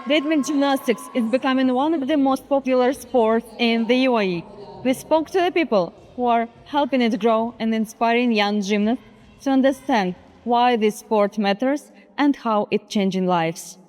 Rhythmic gymnastics is becoming one of the most popular sports in the UAE. We spoke to the people who are helping it grow and inspiring young gymnasts to understand why this sport matters and how it's changing lives.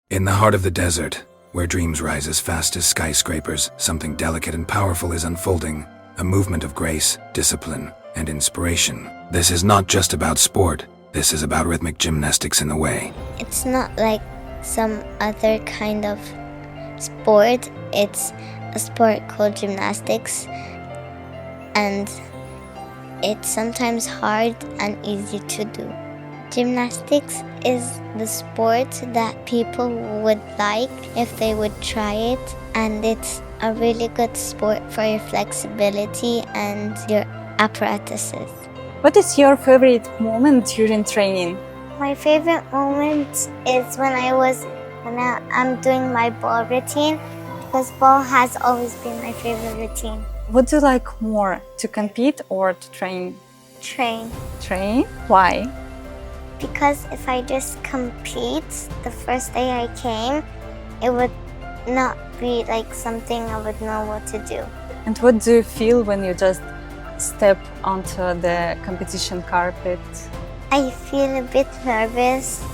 In the heart of the desert, where dreams rise as fast as skyscrapers, something delicate and powerful is unfolding, a movement of grace, discipline, and inspiration. This is not just about sport, this is about rhythmic gymnastics in the way. It's not like some other kind of sport. It's a sport called gymnastics, and it's sometimes hard and easy to do. Gymnastics is the sport that people would like if they would try it, and it's a really good sport for your flexibility and your apparatuses. What is your favorite moment during training? My favorite moment is when I'm doing my ball routine, because ball has always been my favorite routine. Would you like more, to compete or to train? Train. Train? Why? Because if I just compete the first day I came, it would not be like something I would know what to do. And what do you feel when you just step onto the competition carpet? I feel a bit nervous,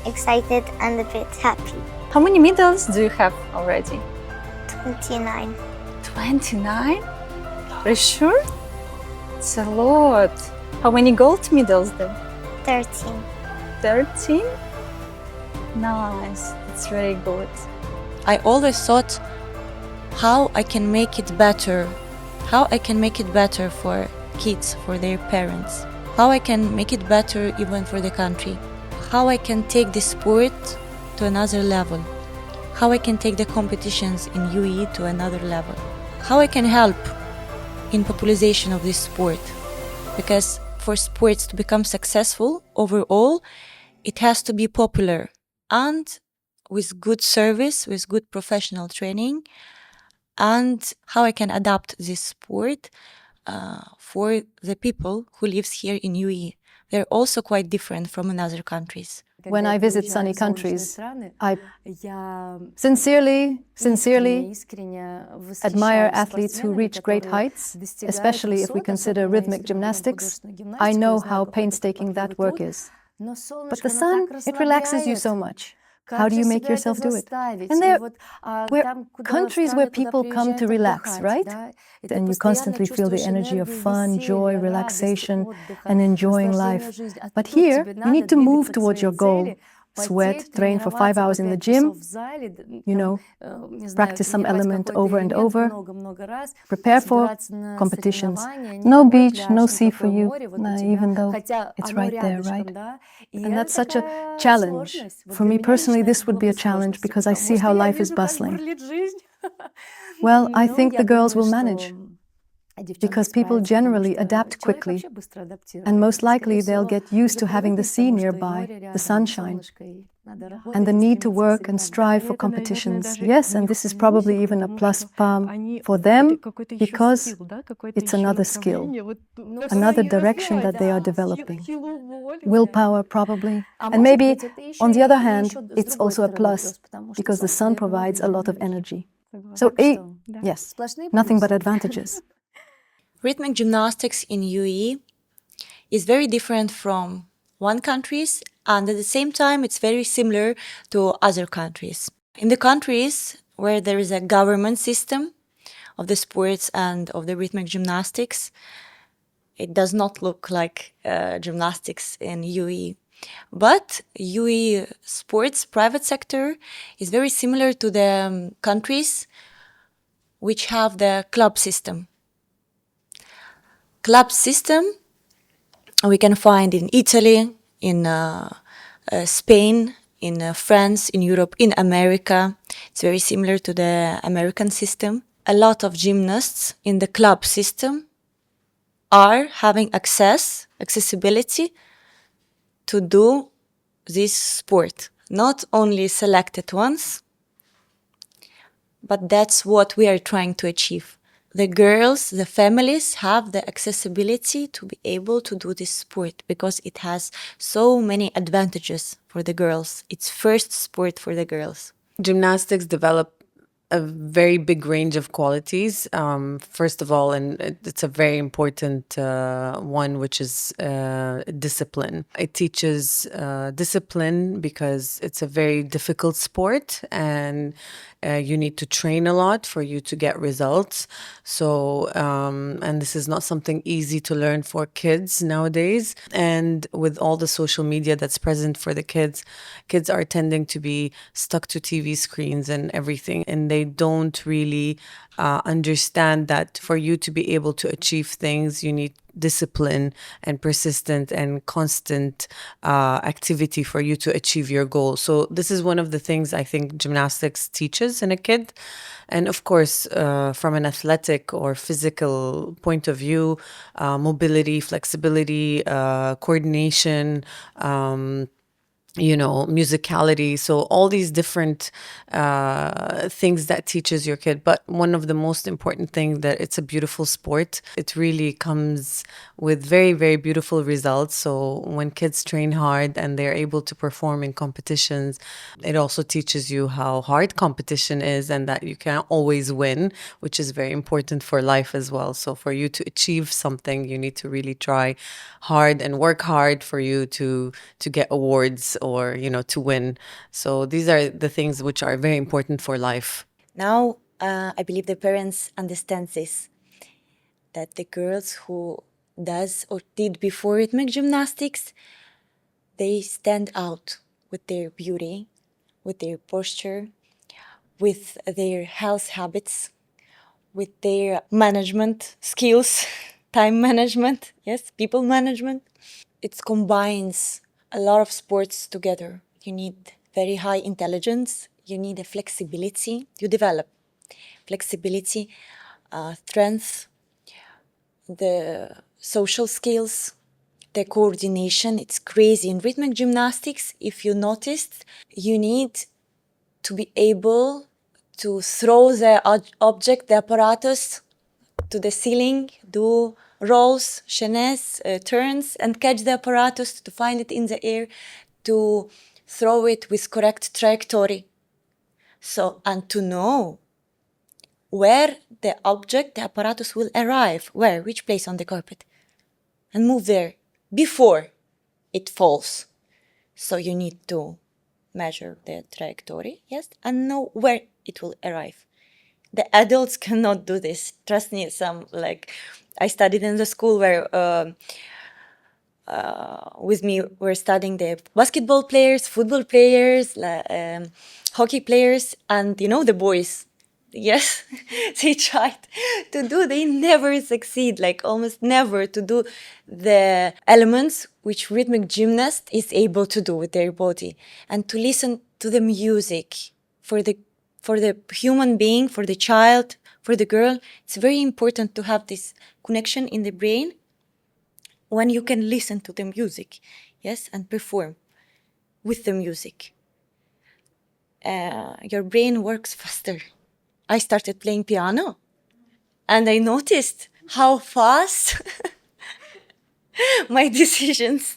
excited, and a bit happy. How many medals do you have already? 29. 29? Are you sure? It's a lot. How many gold medals then? 13. 13? Nice, that's very good. I always thought how I can make it better, how I can make it better for kids, for their parents, how I can make it better even for the country, how I can take the sport to another level, how I can take the competitions in UAE to another level, how I can help in popularization of this sport, because for sports to become successful overall, it has to be popular and with good service, with good professional training, and how I can adapt this sport for the people who lives here in UAE. They're also quite different from in other countries. When I visit sunny countries, I sincerely admire athletes who reach great heights, especially if we consider rhythmic gymnastics. I know how painstaking that work is. But the sun, it relaxes you so much. How do you make yourself do it? And there are countries where people come to relax, right? And you constantly feel the energy of fun, joy, relaxation, and enjoying life. But here, you need to move towards your goal. Sweat, train for 5 hours in the gym, practice some element over and over, prepare for competitions. No beach, no sea for you, even though it's right there, right? And that's such a challenge. For me personally, this would be a challenge because I see how life is bustling. Well, I think the girls will manage, because people generally adapt quickly, and most likely they'll get used to having the sea nearby, the sunshine, and the need to work and strive for competitions. Yes, and this is probably even a plus for them, because it's another skill, another direction that they are developing. Willpower, probably. And maybe, on the other hand, it's also a plus, because the sun provides a lot of energy. So, yes, nothing but advantages. Rhythmic gymnastics in UAE is very different from one countries, and at the same time it's very similar to other countries. In the countries where there is a government system of the sports and of the rhythmic gymnastics, it does not look like gymnastics in UAE. But UAE sports private sector is very similar to the countries which have the club system. Club system we can find in Italy, in Spain, in France, in Europe, in America. It's very similar to the American system. A lot of gymnasts in the club system are having accessibility to do this sport. Not only selected ones, but that's what we are trying to achieve. the girls, the families have the accessibility to be able to do this sport because it has so many advantages for the girls. It's first sport for the girls. Gymnastics develop a very big range of qualities. First of all, and it's a very important one, which is discipline. It teaches discipline because it's a very difficult sport and you need to train a lot for you to get results. So, and this is not something easy to learn for kids nowadays. And with all the social media that's present for the kids, kids are tending to be stuck to TV screens and everything. And they don't really understand that for you to be able to achieve things, you need discipline and persistent and constant activity for you to achieve your goal. So this is one of the things I think gymnastics teaches in a kid. And of course, from an athletic or physical point of view, mobility, flexibility, coordination, musicality. So all these different things that teaches your kid. But one of the most important things that it's a beautiful sport. It really comes with very, very beautiful results. So when kids train hard and they're able to perform in competitions, it also teaches you how hard competition is and that you can't always win, which is very important for life as well. So for you to achieve something, you need to really try hard and work hard for you to get awards or to win. So these are the things which are very important for life. Now, I believe the parents understand this, that the girls who does or did before rhythmic gymnastics, they stand out with their beauty, with their posture, with their health habits, with their management skills, time management, yes, people management. It combines a lot of sports together. You need very high intelligence, you need a flexibility, you develop flexibility, strength, the social skills, the coordination. It's crazy. In rhythmic gymnastics, if you noticed, you need to be able to throw the object, the apparatus, to the ceiling, do rolls, chaînes, turns, and catch the apparatus, to find it in the air, to throw it with correct trajectory. So, and to know where the object, the apparatus will arrive, where, which place on the carpet, and move there before it falls. So you need to measure the trajectory, yes, and know where it will arrive. The adults cannot do this. Trust me, I studied in the school where with me were studying the basketball players, football players, hockey players, and the boys. Yes, they tried to do, they never succeed, almost never to do the elements which rhythmic gymnast is able to do with their body, and to listen to the music for the human being, for the child, for the girl. It's very important to have this connection in the brain when you can listen to the music, yes, and perform with the music. Your brain works faster. I started playing piano and I noticed how fast my decisions.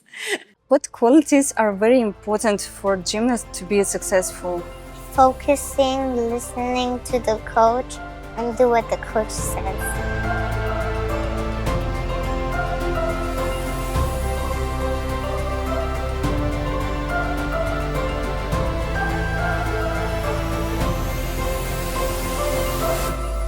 What qualities are very important for gymnasts to be successful? Focusing, listening to the coach, and do what the coach says.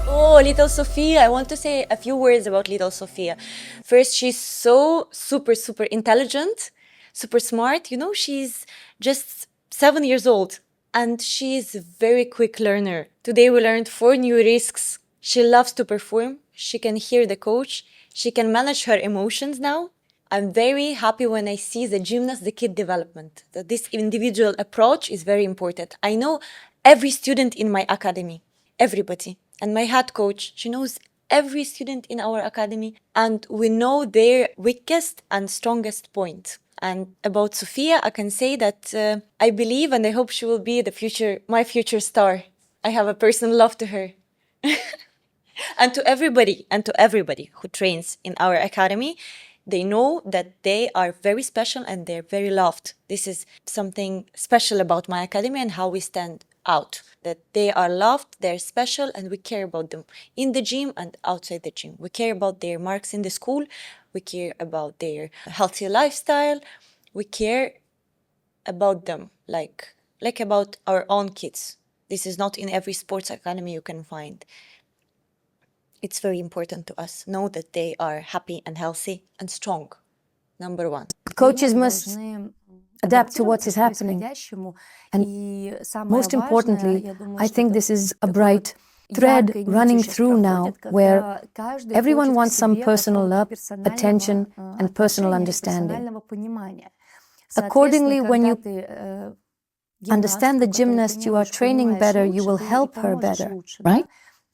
Oh, little Sophia. I want to say a few words about little Sophia. First, she's so super intelligent, super smart. She's just 7 years old and she's a very quick learner. Today we learned 4 new risks. She loves to perform. She can hear the coach. She can manage her emotions now. I'm very happy when I see the gymnast, the kid development. That this individual approach is very important. I know every student in my academy, everybody. And my head coach, she knows every student in our academy, and we know their weakest and strongest point. And about Sophia, I can say that I believe and I hope she will be my future star. I have a personal love to her. And to everybody who trains in our academy, they know that they are very special and they're very loved. This is something special about my academy and how we stand out, that they are loved, they're special, and we care about them in the gym and outside the gym. We care about their marks in the school, we care about their healthy lifestyle, we care about them like about our own kids. This is not in every sports academy you can find. It's very important to us. Know that they are happy and healthy and strong. Number one. Coaches must adapt to what is happening. And most importantly, I think this is a bright thread running through now, where everyone wants some personal love, attention, and personal understanding. Accordingly, when you understand the gymnast you are training better, you will help her better, right?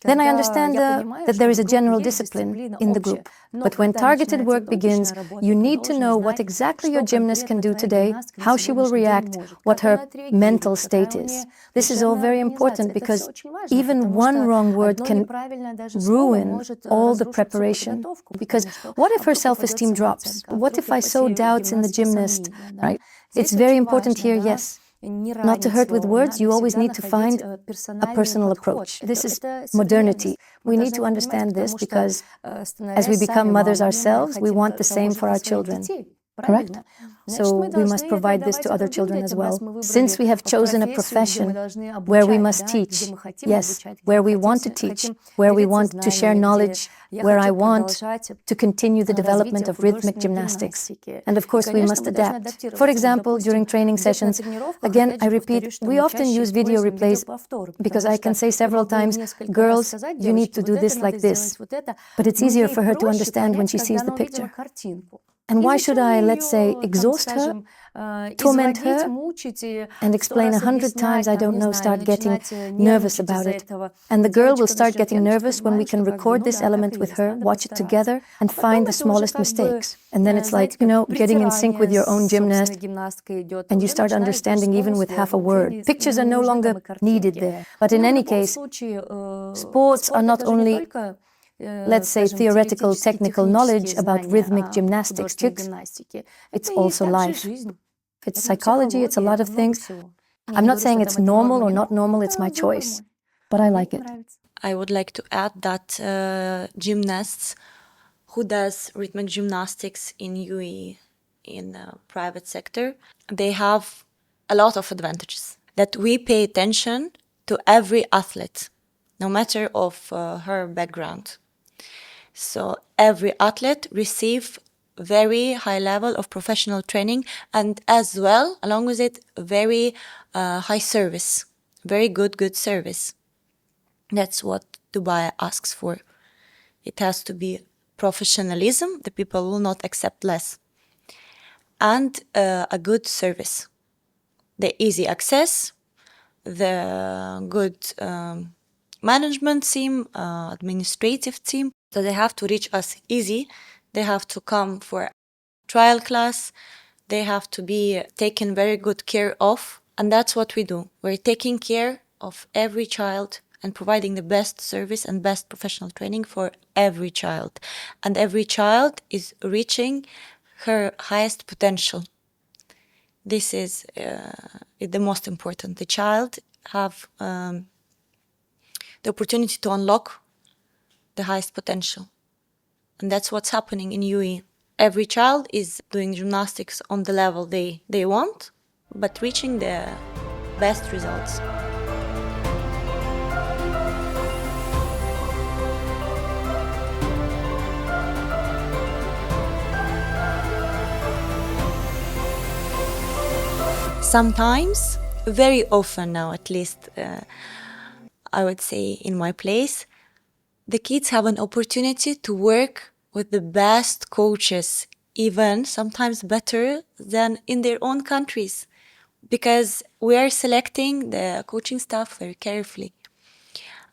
Then I understand that there is a general discipline in the group. But when targeted work begins, you need to know what exactly your gymnast can do today, how she will react, what her mental state is. This is all very important because even one wrong word can ruin all the preparation. Because what if her self-esteem drops? What if I sow doubts in the gymnast, right? It's very important here, yes. Not to hurt with words, you always need to find a personal approach. This is modernity. We need to understand this because as we become mothers ourselves, we want the same for our children. Correct? So we must provide this to other children as well. Since we have chosen a profession where we must teach, yes, where we want to teach, where we want to share knowledge, where I want to continue the development of rhythmic gymnastics. And of course, we must adapt. For example, during training sessions, again, I repeat, we often use video replays because I can say several times, girls, you need to do this like this. But it's easier for her to understand when she sees the picture. And why should I, let's say, exhaust her, torment her, and explain 100 times, I don't know, start getting nervous about it. And the girl will start getting nervous when we can record this element with her, watch it together, and find the smallest mistakes. And then it's like, you know, getting in sync with your own gymnast, and you start understanding even with half a word. Pictures are no longer needed there. But in any case, sports are not only let's say theoretical, technical knowledge about rhythmic gymnastics. It's also life. It's psychology, it's a lot of things. I'm not saying it's normal or not normal, it's my choice. But I like it. I would like to add that gymnasts who does rhythmic gymnastics in UAE, in the private sector, they have a lot of advantages. That we pay attention to every athlete, no matter of her background. So every athlete receive very high level of professional training and as well, along with it, very high service, very good service. That's what Dubai asks for. It has to be professionalism, the people will not accept less. And a good service. The easy access, the good management team, administrative team. So they have to reach us easy. They have to come for trial class. They have to be taken very good care of. And that's what we do. We're taking care of every child and providing the best service and best professional training for every child. And every child is reaching her highest potential. This is the most important. The child have the opportunity to unlock the highest potential. And that's what's happening in UAE. Every child is doing gymnastics on the level they want, but reaching the best results. Sometimes, very often now at least, I would say in my place, the kids have an opportunity to work with the best coaches, even sometimes better than in their own countries, because we are selecting the coaching staff very carefully.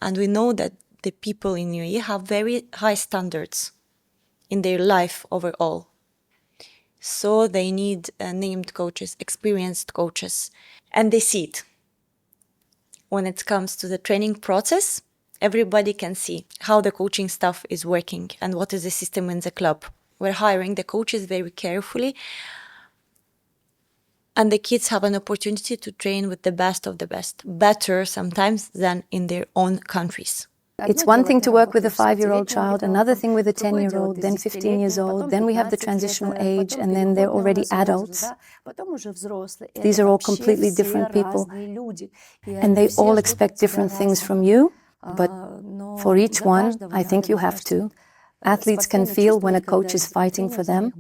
And we know that the people in UAE have very high standards in their life overall. So they need named coaches, experienced coaches, and they see it. When it comes to the training process, everybody can see how the coaching stuff is working and what is the system in the club. We're hiring the coaches very carefully, and the kids have an opportunity to train with the best of the best, better sometimes than in their own countries. It's one thing to work with a 5-year-old child, another thing with a 10-year-old, then 15 years old, then we have the transitional age, and then they're already adults. These are all completely different people, and they all expect different things from you, but for each one, I think you have to. Athletes can feel when a coach is fighting for them.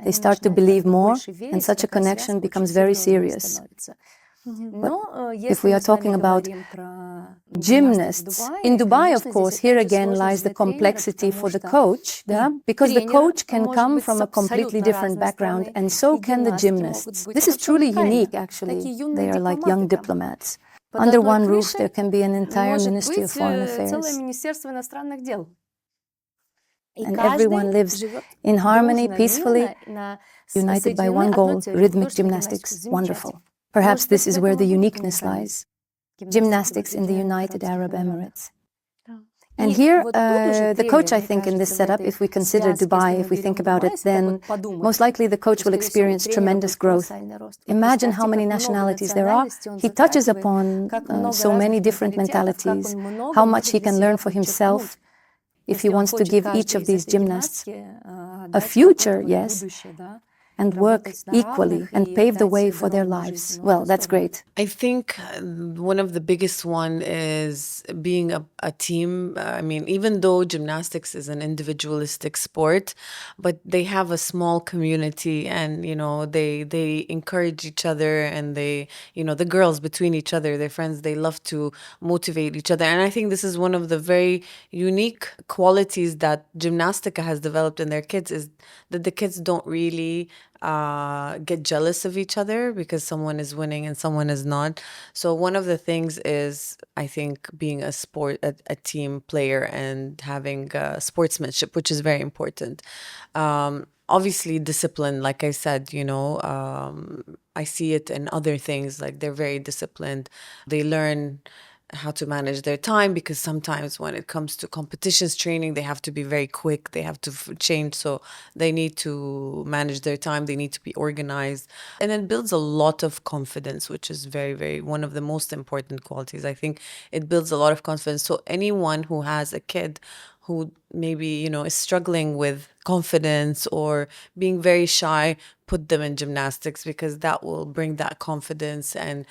They start to believe more, and such a connection becomes very serious. But if we are talking about gymnasts, in Dubai, of course, here again lies the complexity for the coach, because the coach can come from a completely different background, and so can the gymnasts. This is truly unique, actually. They are like young diplomats. Under one roof, there can be an entire Ministry of Foreign Affairs. And everyone lives in harmony, peacefully, united by one goal, rhythmic gymnastics. Wonderful. Perhaps this is where the uniqueness lies. Gymnastics in the United Arab Emirates. And here, the coach, I think, in this setup, if we consider Dubai, if we think about it, then most likely the coach will experience tremendous growth. Imagine how many nationalities there are. He touches upon so many different mentalities, how much he can learn for himself if he wants to give each of these gymnasts a future, yes, and work equally and pave the way for their lives. Well, that's great. I think one of the biggest one is being a team. I mean, even though gymnastics is an individualistic sport, but they have a small community, and, you know, they encourage each other, and they, you know, the girls between each other, their friends, they love to motivate each other. And I think this is one of the very unique qualities that Gymnastika has developed in their kids, is that the kids don't really get jealous of each other because someone is winning and someone is not. So one of the things is, I think, being a team player and having sportsmanship, which is very important. Obviously, discipline, like I said, you know, I see it in other things, like they're very disciplined. They learn how to manage their time, because sometimes when it comes to competitions training, they have to be very quick, they have to change, so they need to manage their time, they need to be organized, and it builds a lot of confidence, which is very, very one of the most important qualities. I think it builds a lot of confidence. So anyone who has a kid who maybe, you know, is struggling with confidence or being very shy, put them in gymnastics, because that will bring that confidence and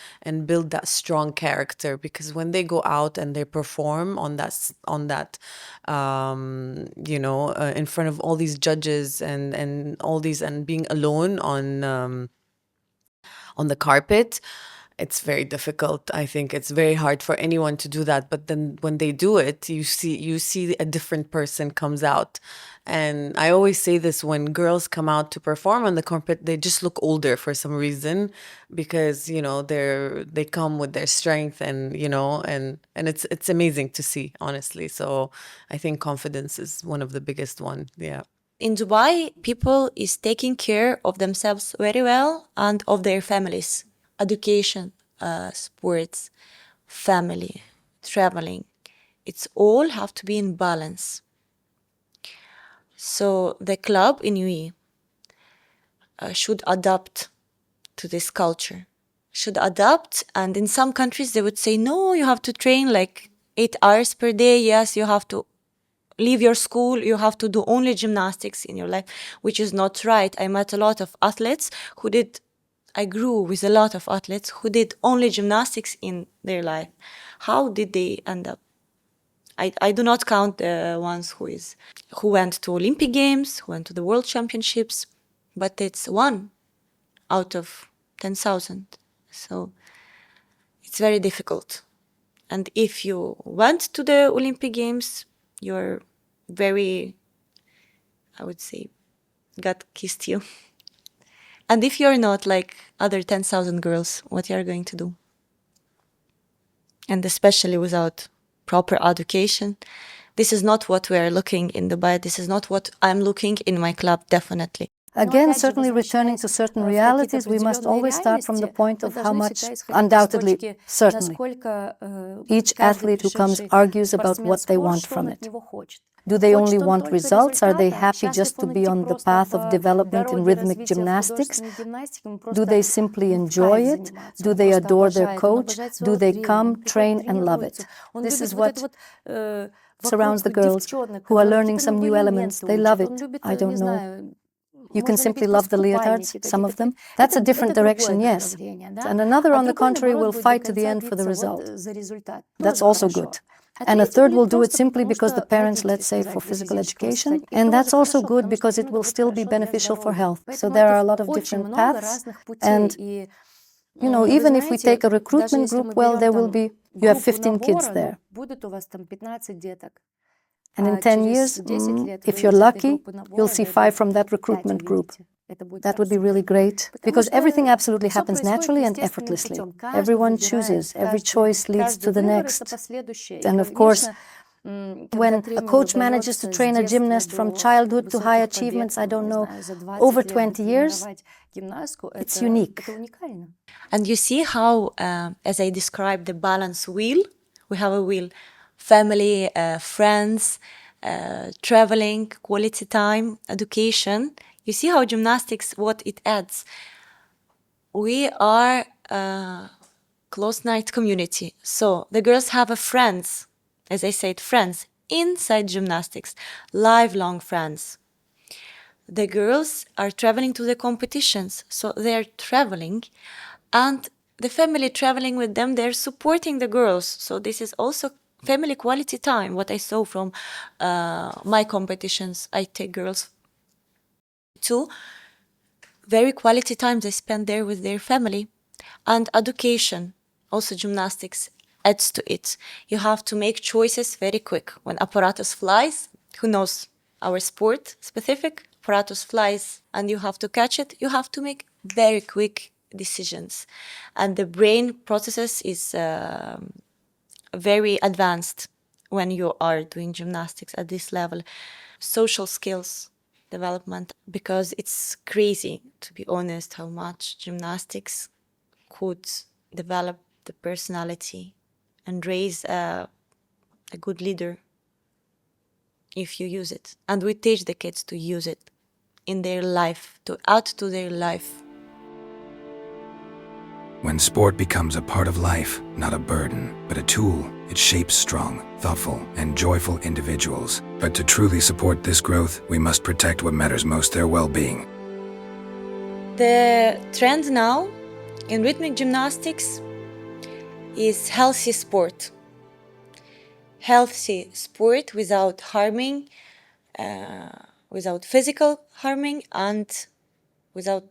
build that strong character. Because when they go out and they perform on that you know, in front of all these judges and all these, and being alone on the carpet, it's very difficult. I think it's very hard for anyone to do that. But then when they do it, you see a different person comes out. And I always say this, when girls come out to perform on the carpet, they just look older for some reason, because, you know, they come with their strength, and, you know, and it's amazing to see, honestly. So I think confidence is one of the biggest one. Yeah. In Dubai, people is taking care of themselves very well and of their families. Education, sports, family, traveling, it's all have to be in balance. So the club in UAE should adapt to this culture, should adapt. And in some countries they would say, no, you have to train like 8 hours per day. Yes, you have to leave your school, you have to do only gymnastics in your life, which is not right. I met a lot of athletes who did, I grew with a lot of athletes who did only gymnastics in their life. How did they end up? I do not count the ones who went to Olympic Games, who went to the World Championships, but it's 1 out of 10,000. So it's very difficult. And if you went to the Olympic Games, you're very, I would say, God kissed you. And if you're not like other 10,000 girls, what you're going to do? And especially without proper education, this is not what we are looking in Dubai. This is not what I'm looking in my club, definitely. Again, certainly returning to certain realities, we must always start from the point of how much, undoubtedly, certainly, each athlete who comes argues about what they want from it. Do they only want results? Are they happy just to be on the path of development in rhythmic gymnastics? Do they simply enjoy it? Do they adore their coach? Do they come, train, and love it? This is what surrounds the girls who are learning some new elements. They love it. I don't know. You can simply love the leotards, some of them. That's a different direction, yes. And another, on the contrary, will fight to the end for the result. That's also good. And a third will do it simply because the parents, let's say, for physical education. And that's also good because it will still be beneficial for health. So there are a lot of different paths. And, you know, even if we take a recruitment group, well, there will be, you have 15 kids there. And in 10 years, if you're lucky, you'll see 5 from that recruitment group. That would be really great, because everything absolutely happens naturally and effortlessly. Everyone chooses, every choice leads to the next. And of course, when a coach manages to train a gymnast from childhood to high achievements, I don't know, over 20 years, it's unique. And you see how, as I described the balance wheel, we have a wheel: family, friends, traveling, quality time, education. You see how gymnastics, what it adds. We are a close-knit community. So the girls have a friends, as I said, friends inside gymnastics, lifelong friends. The girls are traveling to the competitions, so they're traveling, and the family traveling with them, they're supporting the girls. So this is also family quality time. What I saw from my competitions, I take girls to very quality time they spend there with their family. And education, also gymnastics adds to it. You have to make choices very quick. When apparatus flies, who knows our sport specific, apparatus flies and you have to catch it, you have to make very quick decisions. And the brain processes is very advanced when you are doing gymnastics at this level. Social skills development, because it's crazy, to be honest, how much gymnastics could develop the personality and raise a good leader if you use it. And we teach the kids to use it in their life, to add to their life. When sport becomes a part of life, not a burden, but a tool, it shapes strong, thoughtful, and joyful individuals. But to truly support this growth, we must protect what matters most, their well-being. The trend now in rhythmic gymnastics is healthy sport. Healthy sport without harming, without physical harming, and without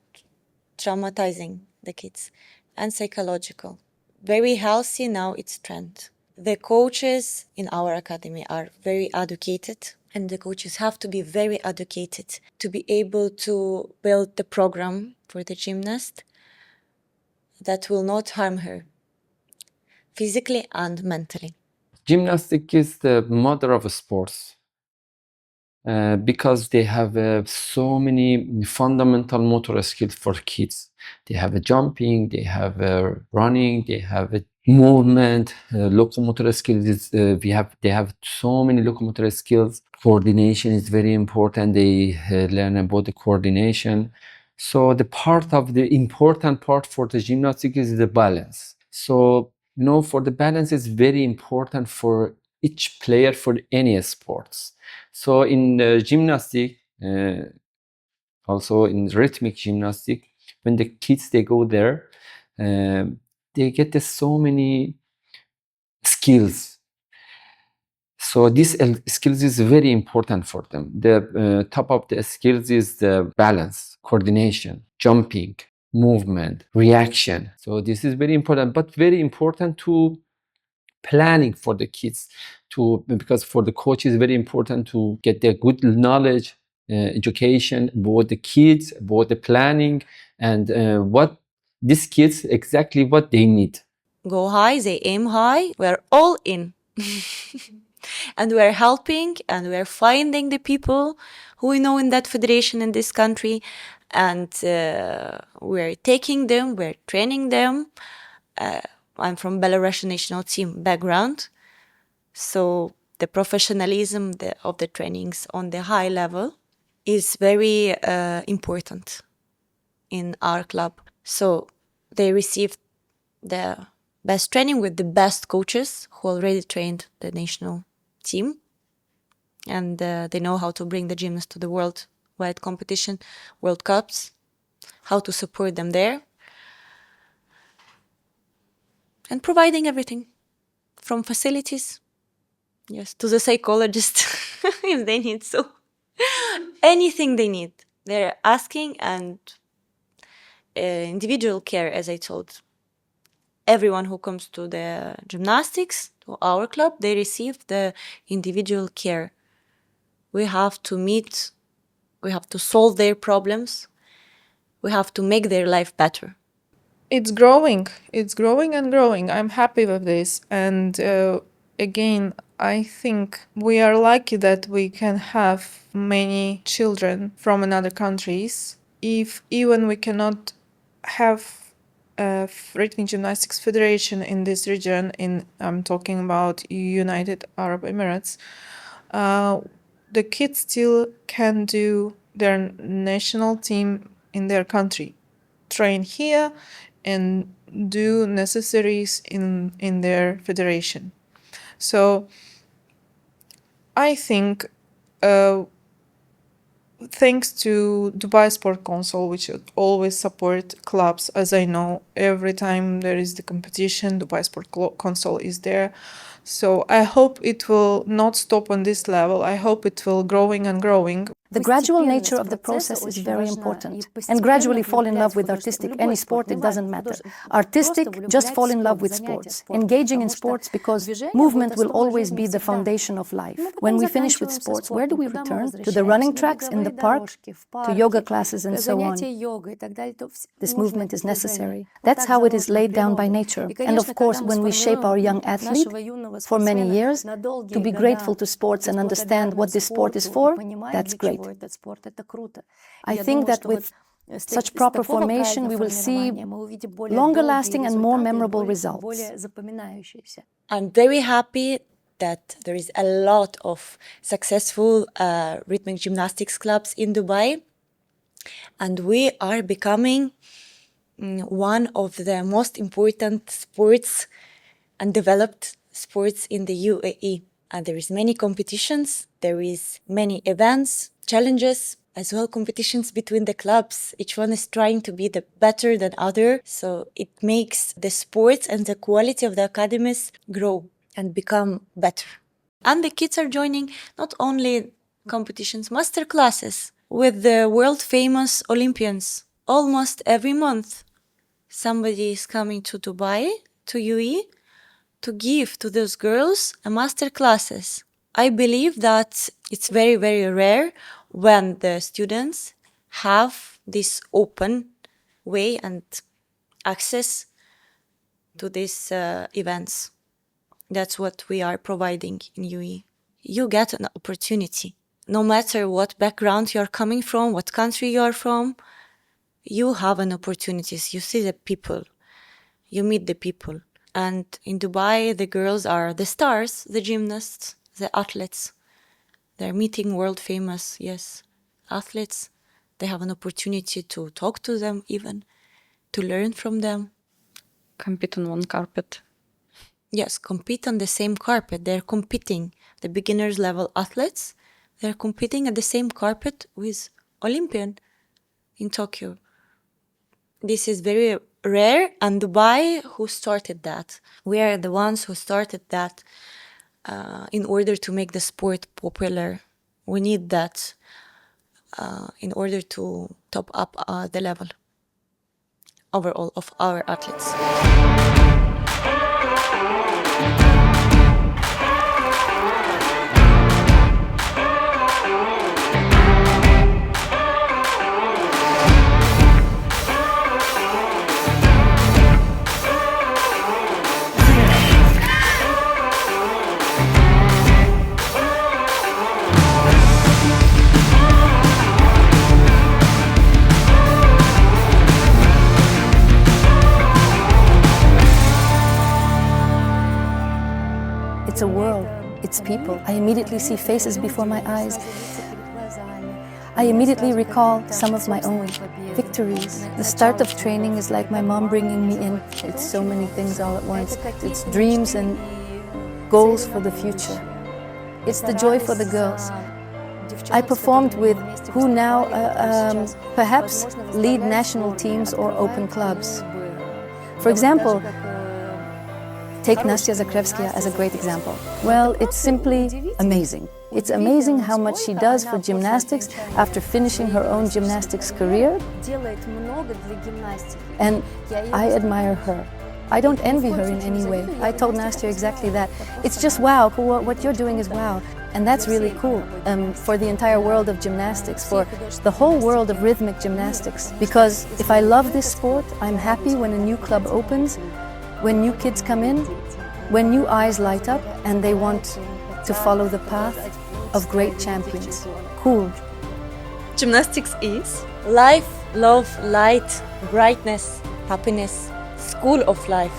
traumatizing the kids, and psychological. Very healthy now, it's trend. The coaches in our academy are very educated, and the coaches have to be very educated to be able to build the program for the gymnast that will not harm her physically and mentally. Gymnastics is the mother of sports because they have so many fundamental motor skills for kids. They have a jumping, they have a running, they have a movement, locomotor skills. They have so many locomotor skills. Coordination is very important. They learn about the coordination. So the important part for the gymnastics is the balance. So, you know, for the balance is very important for each player for any sports. So in gymnastics, also in rhythmic gymnastics, when the kids they go there, they get so many skills. So these skills is very important for them. The top of the skills is the balance, coordination, jumping, movement, reaction. So this is very important, but very important to planning for the kids, because for the coach is very important to get their good knowledge, education about the kids, about the planning, and what these kids exactly what they need. Go high, they aim high, we're all in. And we're helping and we're finding the people who we know in that federation in this country, And we're taking them, we're training them. I'm from Belarusian national team background, so the professionalism of the trainings on the high level is very important in our club. So they received the best training with the best coaches who already trained the national team, and they know how to bring the gymnasts to the worldwide competition, World Cups, how to support them there, and providing everything from facilities, yes, to the psychologist if they need so. Anything they need, they're asking, and individual care, as I told. Everyone who comes to the gymnastics, to our club, they receive the individual care. We have to meet, we have to solve their problems, we have to make their life better. It's growing and growing. I'm happy with this. And again, I think we are lucky that we can have many children from another countries. If even we cannot have a Rhythmic Gymnastics Federation in this region, I'm talking about United Arab Emirates, the kids still can do their national team in their country, train here and do necessaries in their federation. So I think thanks to Dubai Sport Council, which always support clubs, as I know, every time there is the competition, Dubai Sport Council is there. So I hope it will not stop on this level. I hope it will growing and growing. The gradual nature of the process is very important. And gradually fall in love with artistic, any sport, it doesn't matter. Artistic, just fall in love with sports. Engaging in sports because movement will always be the foundation of life. When we finish with sports, where do we return? To the running tracks in the park, to yoga classes and so on. This movement is necessary. That's how it is laid down by nature. And of course, when we shape our young athlete for many years, to be grateful to sports and understand what this sport is for, that's great. I think that with such proper formation, we will see longer lasting and more memorable results. I'm very happy that there is a lot of successful rhythmic gymnastics clubs in Dubai, and we are becoming one of the most important sports and developed sports in the UAE. And there is many competitions, there is many events, challenges, as well competitions between the clubs. Each one is trying to be the better than other. So it makes the sports and the quality of the academies grow and become better. And the kids are joining not only competitions, master classes with the world famous Olympians. Almost every month, somebody is coming to Dubai, to UAE, to give to those girls a master classes. I believe that it's very, very rare when the students have this open way and access to these events. That's what we are providing in UAE. You get an opportunity. No matter what background you're coming from, what country you're from, you have an opportunity. You see the people, you meet the people. And in Dubai, the girls are the stars, the gymnasts, the athletes. They're meeting world famous, yes, athletes. They have an opportunity to talk to them even, to learn from them. Compete on one carpet. Yes, compete on the same carpet. They're competing. The beginners level athletes, they're competing at the same carpet with Olympian in Tokyo. This is very rare, and Dubai, who started that? We are the ones who started that in order to make the sport popular. We need that in order to top up the level overall of our athletes. It's a world, it's people. I immediately see faces before my eyes. I immediately recall some of my own victories. The start of training is like my mom bringing me in. It's so many things all at once. It's dreams and goals for the future. It's the joy for the girls. I performed with who now perhaps lead national teams or open clubs. For example, take Anastasiya Zakreuskaya as a great example. Well, it's simply amazing. It's amazing how much she does for gymnastics after finishing her own gymnastics career. And I admire her. I don't envy her in any way. I told Nastya exactly that. It's just wow, what you're doing is wow. And that's really cool for the entire world of gymnastics, for the whole world of rhythmic gymnastics. Because if I love this sport, I'm happy when a new club opens, when new kids come in, when new eyes light up and they want to follow the path of great champions. Cool. Gymnastics is life, love, light, brightness, happiness, school of life.